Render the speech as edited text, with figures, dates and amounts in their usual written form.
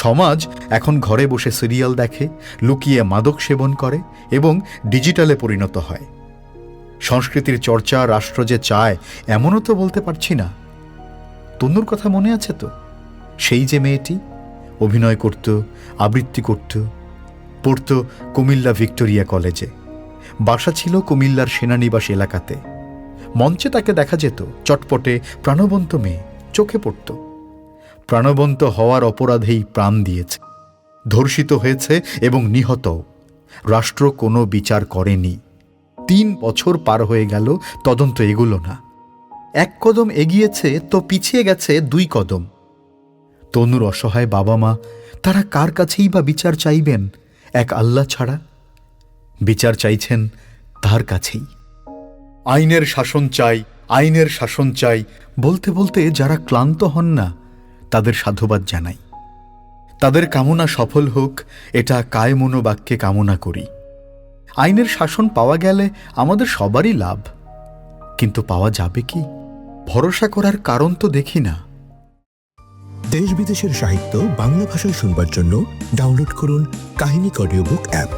সমাজ এখন ঘরে বসে সিরিয়াল দেখে, লুকিয়ে মাদক সেবন করে এবং ডিজিটালে পরিণত হয়। সংস্কৃতির চর্চা রাষ্ট্র যে চায় এমনও তো বলতে পারছি না। তন্নুর কথা মনে আছে তো? সেই যে মেয়েটি অভিনয় করত, আবৃত্তি করত, পড়ত কুমিল্লা ভিক্টোরিয়া কলেজে, বাসা ছিল কুমিল্লার সেনানিবাস এলাকাতে। মঞ্চে তাকে দেখা যেত, চটপটে প্রাণবন্ত মেয়ে, চোখে পড়ত। প্রাণবন্ত হওয়ার অপরাধেই প্রাণ দিয়েছে, ধর্ষিত হয়েছে এবং নিহত। রাষ্ট্র কোনো বিচার করেনি। 3 বছর পার হয়ে গেল, তদন্ত এগুলো না। 1 কদম এগিয়েছে তো পিছিয়ে গেছে 2 কদম। তনুর অসহায় বাবা মা, তারা কার কাছেই বা বিচার চাইবেন এক আল্লাহ ছাড়া? বিচার চাইছেন তার কাছেই। আইনের শাসন চাই, আইনের শাসন চাই বলতে বলতে যারা ক্লান্ত হন না, তাদের সাধুবাদ জানাই। তাদের কামনা সফল হোক, এটা কায়মনোবাক্যে কামনা করি। আইনের শাসন পাওয়া গেলে আমাদের সবারই লাভ, কিন্তু পাওয়া যাবে কি? ভরসা করার কারণ তো দেখি না। দেশ বিদেশের সাহিত্য বাংলা ভাষায় শুনবার জন্য ডাউনলোড করুন কাহিনী অডিও বুক অ্যাপ।